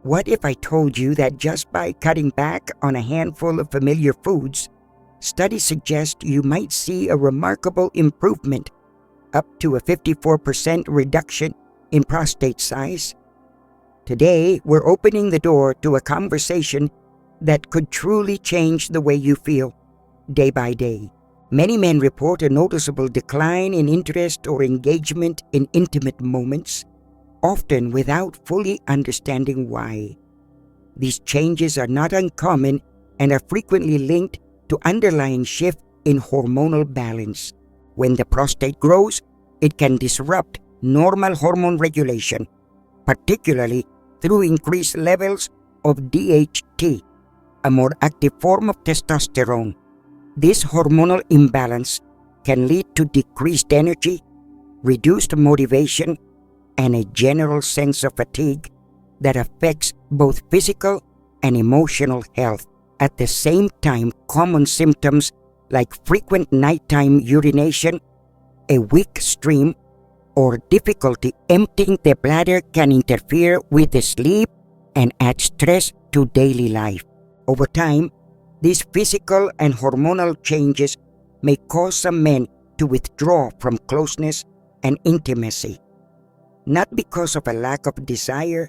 What if I told you that just by cutting back on a handful of familiar foods, studies suggest you might see a remarkable improvement, up to a 54% reduction in prostate size? Today, we're opening the door to a conversation that could truly change the way you feel day by day. Many men report a noticeable decline in interest or engagement in intimate moments, often without fully understanding why. These changes are not uncommon and are frequently linked to underlying shift in hormonal balance. When the prostate grows, it can disrupt normal hormone regulation, particularly through increased levels of DHT, a more active form of testosterone. This hormonal imbalance can lead to decreased energy, reduced motivation, and a general sense of fatigue that affects both physical and emotional health. At the same time, common symptoms like frequent nighttime urination, a weak stream, or difficulty emptying the bladder can interfere with the sleep and add stress to daily life. Over time, these physical and hormonal changes may cause some men to withdraw from closeness and intimacy, not because of a lack of desire,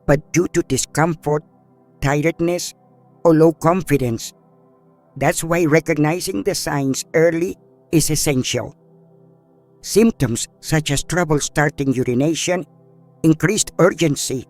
but due to discomfort, tiredness, or low confidence. That's why recognizing the signs early is essential. Symptoms such as trouble starting urination, increased urgency,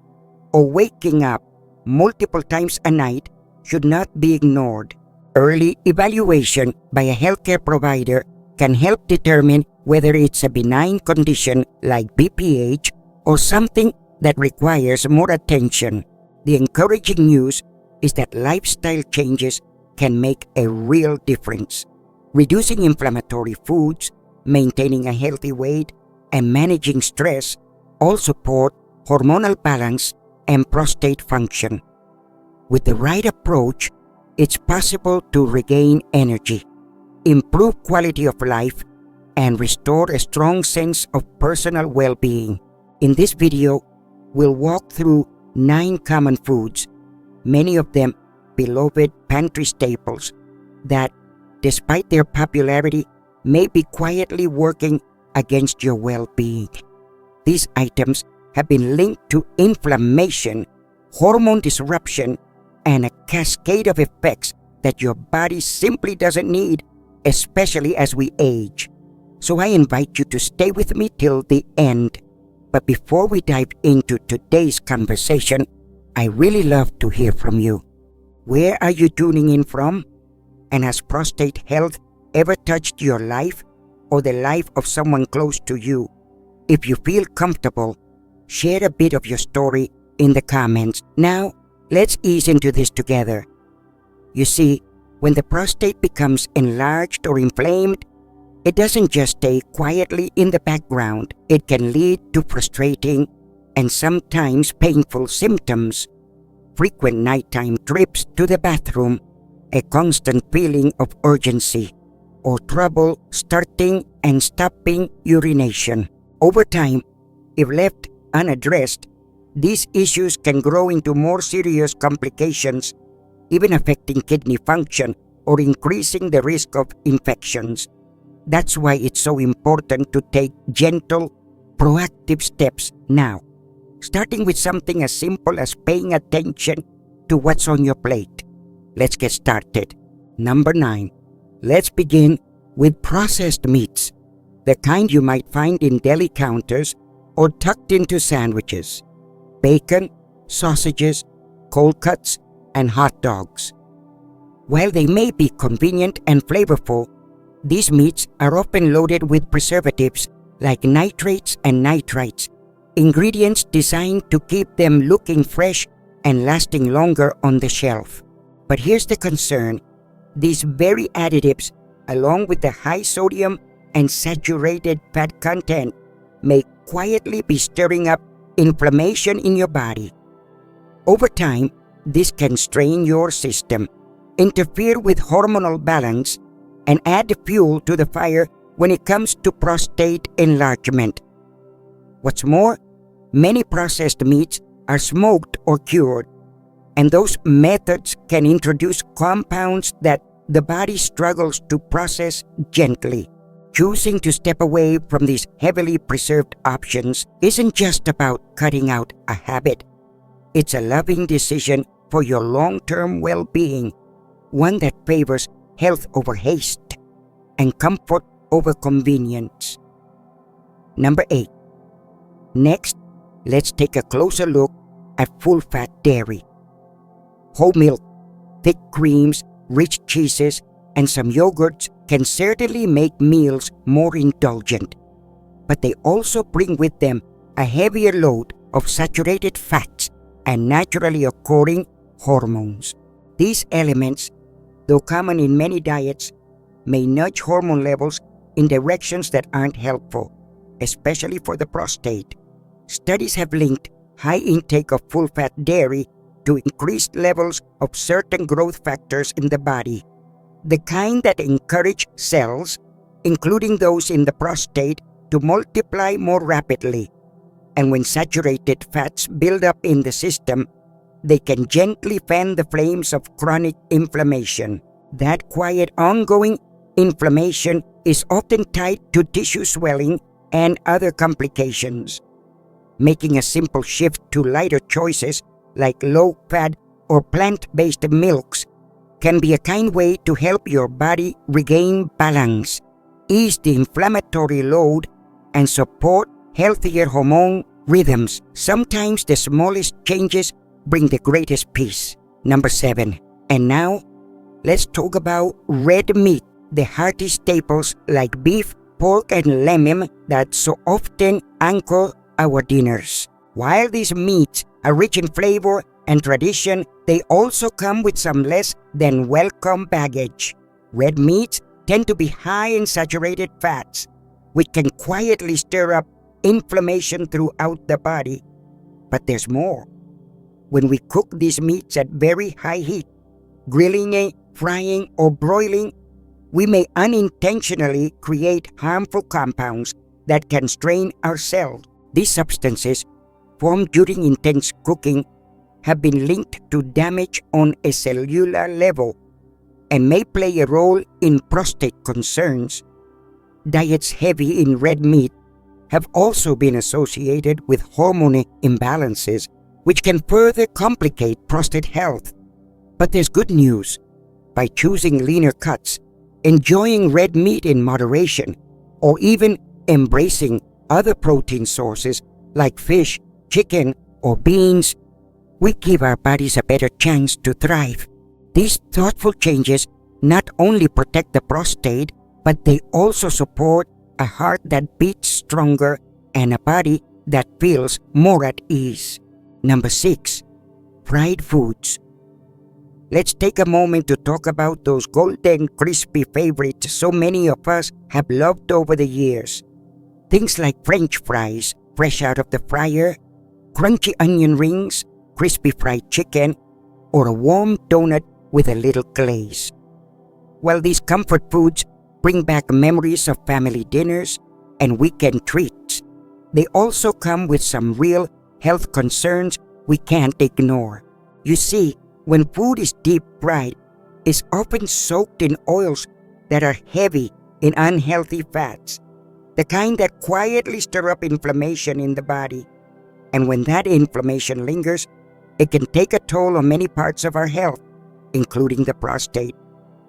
or waking up multiple times a night should not be ignored. Early evaluation by a healthcare provider can help determine whether it's a benign condition like BPH or something that requires more attention. The encouraging news is that lifestyle changes can make a real difference. Reducing inflammatory foods, maintaining a healthy weight, and managing stress all support hormonal balance and prostate function. With the right approach, it's possible to regain energy, improve quality of life, and restore a strong sense of personal well-being. In this video, we'll walk through 9 common foods, many of them beloved pantry staples, that, despite their popularity, may be quietly working against your well-being. These items have been linked to inflammation, hormone disruption, and a cascade of effects that your body simply doesn't need, especially as we age. So I invite you to stay with me till the end. But before we dive into today's conversation, I really love to hear from you. Where are you tuning in from? And has prostate health ever touched your life or the life of someone close to you? If you feel comfortable, share a bit of your story in the comments. Now, let's ease into this together. You see, when the prostate becomes enlarged or inflamed, it doesn't just stay quietly in the background. It can lead to frustrating and sometimes painful symptoms, frequent nighttime trips to the bathroom, a constant feeling of urgency, or trouble starting and stopping urination. Over time, if left unaddressed, these issues can grow into more serious complications, even affecting kidney function or increasing the risk of infections. That's why it's so important to take gentle, proactive steps now, starting with something as simple as paying attention to what's on your plate. Let's get started. Number 9. Let's begin with processed meats, the kind you might find in deli counters or tucked into sandwiches. Bacon, sausages, cold cuts, and hot dogs. While they may be convenient and flavorful, these meats are often loaded with preservatives like nitrates and nitrites, ingredients designed to keep them looking fresh and lasting longer on the shelf. But here's the concern. These very additives, along with the high sodium and saturated fat content, may quietly be stirring up inflammation in your body. Over time, this can strain your system, interfere with hormonal balance, and add fuel to the fire when it comes to prostate enlargement. What's more, many processed meats are smoked or cured, and those methods can introduce compounds that the body struggles to process gently. Choosing to step away from these heavily preserved options isn't just about cutting out a habit. It's a loving decision for your long-term well-being, one that favors health over haste and comfort over convenience. Number 8. Next, let's take a closer look at full-fat dairy. Whole milk, thick creams, rich cheeses, and some yogurts can certainly make meals more indulgent, but they also bring with them a heavier load of saturated fats and naturally occurring hormones. These elements, though common in many diets, may nudge hormone levels in directions that aren't helpful, especially for the prostate. Studies have linked high intake of full-fat dairy to increased levels of certain growth factors in the body, the kind that encourage cells, including those in the prostate, to multiply more rapidly. And when saturated fats build up in the system, they can gently fan the flames of chronic inflammation. That quiet, ongoing inflammation is often tied to tissue swelling and other complications. Making a simple shift to lighter choices like low-fat or plant-based milks can be a kind way to help your body regain balance, ease the inflammatory load, and support healthier hormone rhythms. Sometimes the smallest changes bring the greatest peace. Number 7. And now, let's talk about red meat, the hearty staples like beef, pork, and lamb that so often anchor our dinners. While these meats are rich in flavor and tradition, they also come with some less than welcome baggage. Red meats tend to be high in saturated fats, which can quietly stir up inflammation throughout the body. But there's more. When we cook these meats at very high heat, grilling, frying, or broiling, we may unintentionally create harmful compounds that can strain our cells. These substances, formed during intense cooking, have been linked to damage on a cellular level and may play a role in prostate concerns. Diets heavy in red meat have also been associated with hormone imbalances, which can further complicate prostate health. But there's good news. By choosing leaner cuts, enjoying red meat in moderation, or even embracing other protein sources like fish, chicken, or beans, we give our bodies a better chance to thrive. These thoughtful changes not only protect the prostate, but they also support a heart that beats stronger and a body that feels more at ease. Number 6. Fried foods. Let's take a moment to talk about those golden, crispy favorites so many of us have loved over the years. Things like French fries, fresh out of the fryer, crunchy onion rings, crispy fried chicken, or a warm donut with a little glaze. While these comfort foods bring back memories of family dinners and weekend treats, they also come with some real health concerns we can't ignore. You see, when food is deep fried, it's often soaked in oils that are heavy in unhealthy fats, the kind that quietly stir up inflammation in the body. And when that inflammation lingers, it can take a toll on many parts of our health, including the prostate.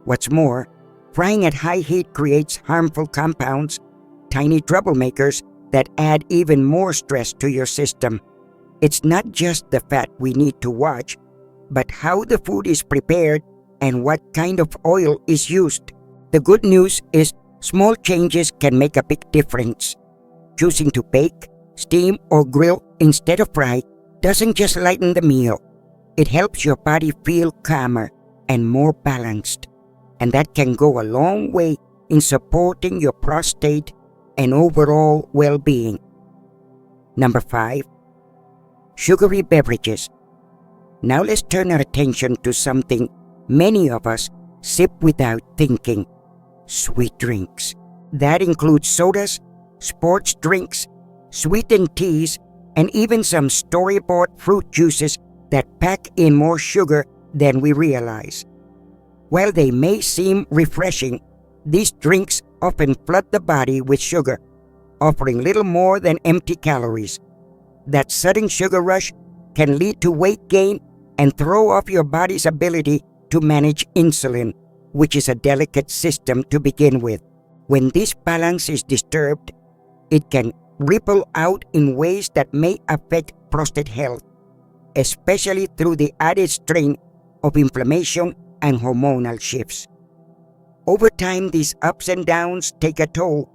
What's more, frying at high heat creates harmful compounds, tiny troublemakers that add even more stress to your system. It's not just the fat we need to watch, but how the food is prepared and what kind of oil is used. The good news is small changes can make a big difference. Choosing to bake, steam, or grill instead of fry doesn't just lighten the meal. It helps your body feel calmer and more balanced. And that can go a long way in supporting your prostate and overall well-being. Number 5. Sugary beverages. Now let's turn our attention to something many of us sip without thinking: sweet drinks. That includes sodas, sports drinks, sweetened teas, and even some store-bought fruit juices that pack in more sugar than we realize. While they may seem refreshing, these drinks often flood the body with sugar, offering little more than empty calories. That sudden sugar rush can lead to weight gain and throw off your body's ability to manage insulin, which is a delicate system to begin with. When this balance is disturbed, it can ripple out in ways that may affect prostate health, especially through the added strain of inflammation and hormonal shifts. Over time, these ups and downs take a toll,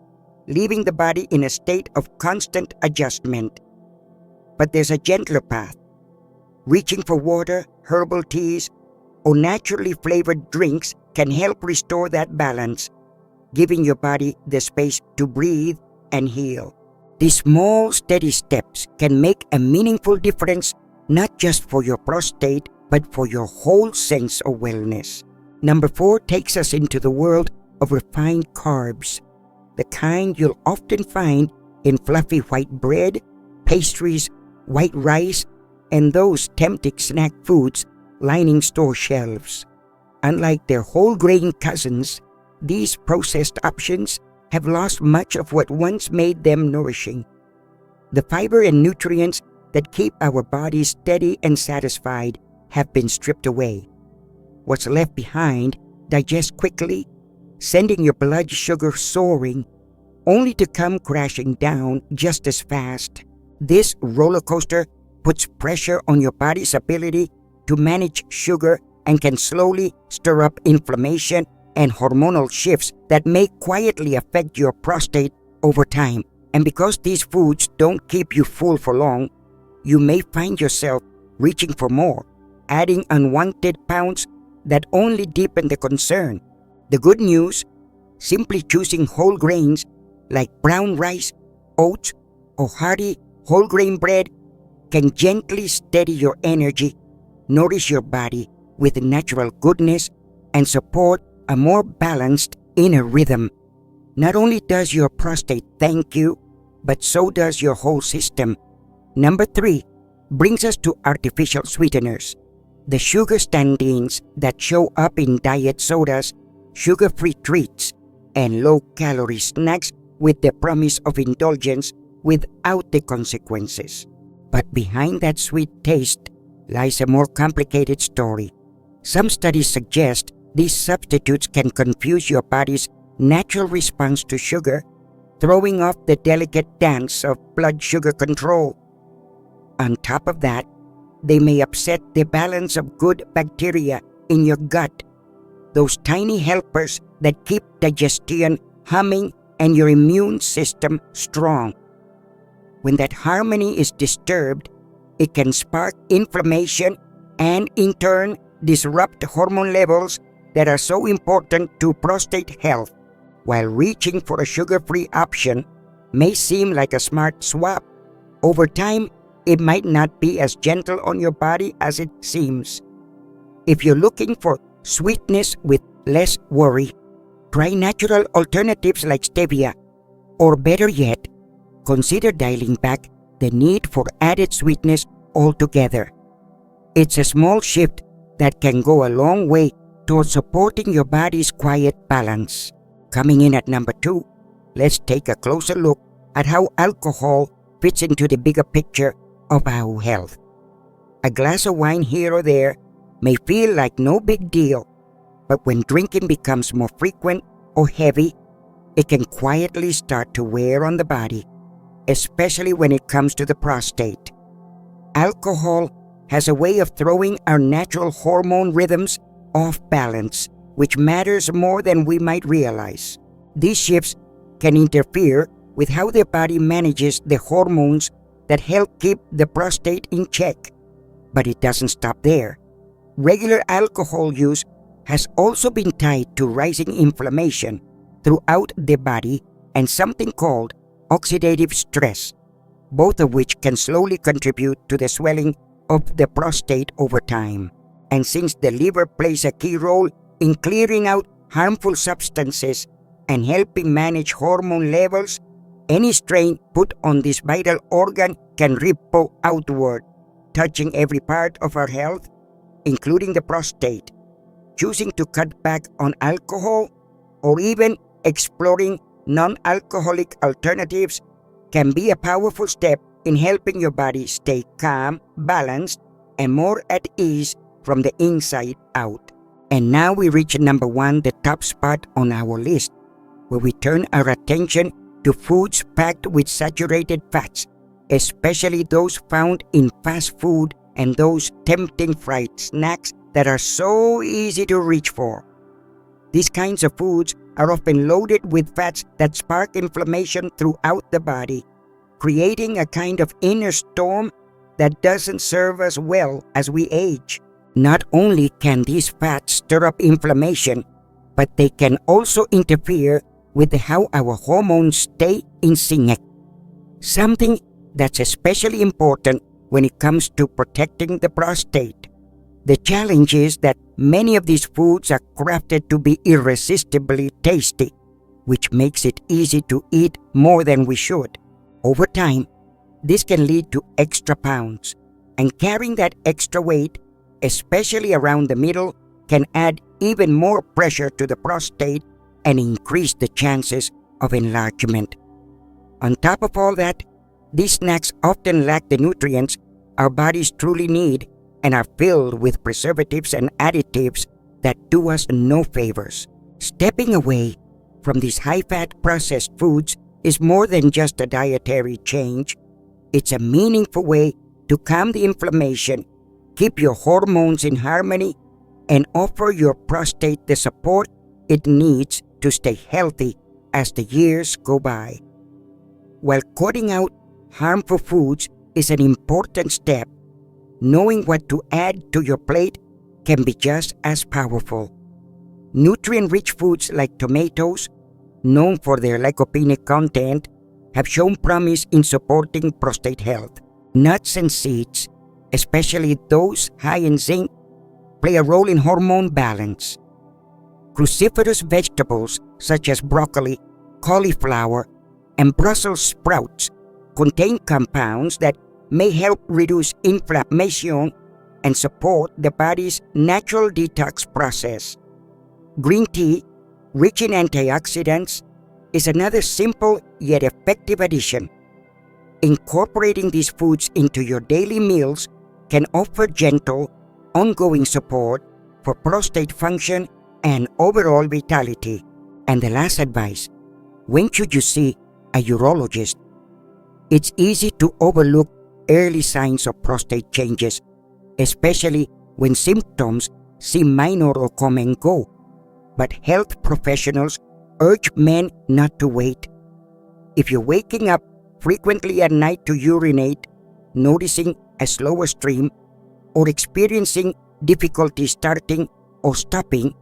leaving the body in a state of constant adjustment. But there's a gentler path. Reaching for water, herbal teas, or naturally flavored drinks can help restore that balance, giving your body the space to breathe and heal. These small, steady steps can make a meaningful difference, not just for your prostate, but for your whole sense of wellness. Number 4 takes us into the world of refined carbs, the kind you'll often find in fluffy white bread, pastries, white rice, and those tempting snack foods lining store shelves. Unlike their whole grain cousins, these processed options have lost much of what once made them nourishing. The fiber and nutrients that keep our bodies steady and satisfied have been stripped away. What's left behind digests quickly, sending your blood sugar soaring, only to come crashing down just as fast. This roller coaster puts pressure on your body's ability to manage sugar and can slowly stir up inflammation and hormonal shifts that may quietly affect your prostate over time. And because these foods don't keep you full for long, you may find yourself reaching for more, adding unwanted pounds that only deepen the concern. The good news, simply choosing whole grains like brown rice, oats, or hearty whole grain bread can gently steady your energy, nourish your body with natural goodness, and support a more balanced inner rhythm. Not only does your prostate thank you, but so does your whole system. Number 3 brings us to artificial sweeteners, the sugar stand-ins that show up in diet sodas, sugar-free treats, and low-calorie snacks with the promise of indulgence without the consequences. But behind that sweet taste lies a more complicated story. Some studies suggest these substitutes can confuse your body's natural response to sugar, throwing off the delicate dance of blood sugar control. On top of that, they may upset the balance of good bacteria in your gut, those tiny helpers that keep digestion humming and your immune system strong. When that harmony is disturbed, it can spark inflammation and in turn disrupt hormone levels that are so important to prostate health. While reaching for a sugar-free option may seem like a smart swap, over time it might not be as gentle on your body as it seems. If you're looking for sweetness with less worry, try natural alternatives like stevia, or better yet, consider dialing back the need for added sweetness altogether. It's a small shift that can go a long way towards supporting your body's quiet balance. Coming in at number 2, let's take a closer look at how alcohol fits into the bigger picture of our health. A glass of wine here or there may feel like no big deal, but when drinking becomes more frequent or heavy, it can quietly start to wear on the body, especially when it comes to the prostate. Alcohol has a way of throwing our natural hormone rhythms off balance, which matters more than we might realize. These shifts can interfere with how the body manages the hormones that help keep the prostate in check. But it doesn't stop there. Regular alcohol use has also been tied to rising inflammation throughout the body and something called oxidative stress, both of which can slowly contribute to the swelling of the prostate over time. And since the liver plays a key role in clearing out harmful substances and helping manage hormone levels, Any strain put on this vital organ can ripple outward, touching every part of our health, including the prostate. Choosing to cut back on alcohol or even exploring non-alcoholic alternatives can be a powerful step in helping your body stay calm, balanced, and more at ease from the inside out. And now we reach number 1, the top spot on our list, where we turn our attention to foods packed with saturated fats, especially those found in fast food and those tempting fried snacks that are so easy to reach for. These kinds of foods are often loaded with fats that spark inflammation throughout the body, creating a kind of inner storm that doesn't serve us well as we age. Not only can these fats stir up inflammation, but they can also interfere with how our hormones stay in sync, something that's especially important when it comes to protecting the prostate. The challenge is that many of these foods are crafted to be irresistibly tasty, which makes it easy to eat more than we should. Over time, this can lead to extra pounds, and carrying that extra weight, especially around the middle, can add even more pressure to the prostate and increase the chances of enlargement. On top of all that, these snacks often lack the nutrients our bodies truly need and are filled with preservatives and additives that do us no favors. Stepping away from these high-fat processed foods is more than just a dietary change. It's a meaningful way to calm the inflammation, keep your hormones in harmony, and offer your prostate the support it needs to stay healthy as the years go by. While cutting out harmful foods is an important step, knowing what to add to your plate can be just as powerful. Nutrient-rich foods like tomatoes, known for their lycopenic content, have shown promise in supporting prostate health. Nuts and seeds, especially those high in zinc, play a role in hormone balance. Cruciferous vegetables such as broccoli, cauliflower, and Brussels sprouts contain compounds that may help reduce inflammation and support the body's natural detox process. Green tea, rich in antioxidants, is another simple yet effective addition. Incorporating these foods into your daily meals can offer gentle, ongoing support for prostate function and overall vitality. And the last advice: when should you see a urologist? It's easy to overlook early signs of prostate changes, especially when symptoms seem minor or come and go. But health professionals urge men not to wait. If you're waking up frequently at night to urinate, noticing a slower stream, or experiencing difficulty starting or stopping,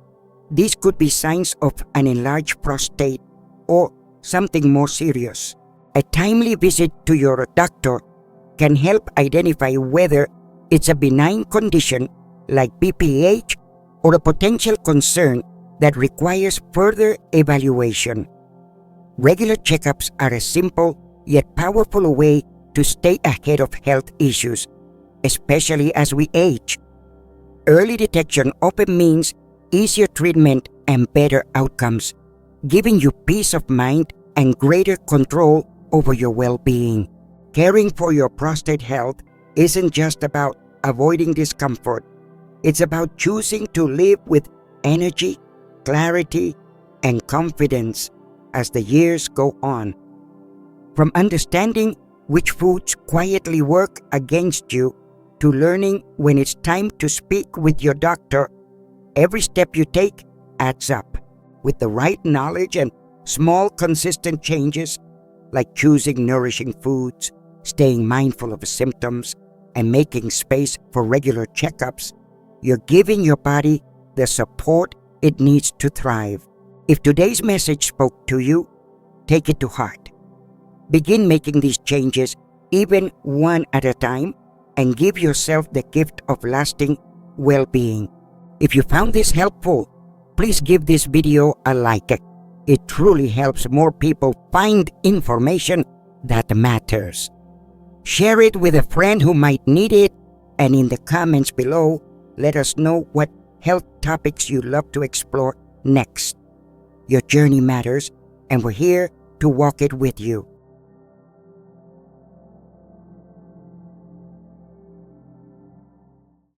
these could be signs of an enlarged prostate or something more serious. A timely visit to your doctor can help identify whether it's a benign condition like BPH or a potential concern that requires further evaluation. Regular checkups are a simple yet powerful way to stay ahead of health issues, especially as we age. Early detection often means easier treatment and better outcomes, giving you peace of mind and greater control over your well-being. Caring for your prostate health isn't just about avoiding discomfort. It's about choosing to live with energy, clarity, and confidence as the years go on. From understanding which foods quietly work against you to learning when it's time to speak with your doctor, every step you take adds up. With the right knowledge and small consistent changes, like choosing nourishing foods, staying mindful of symptoms, and making space for regular checkups, you're giving your body the support it needs to thrive. If today's message spoke to you, take it to heart. Begin making these changes, even one at a time, and give yourself the gift of lasting well-being. If you found this helpful, please give this video a like. It truly helps more people find information that matters. Share it with a friend who might need it, and in the comments below, let us know what health topics you'd love to explore next. Your journey matters, and we're here to walk it with you.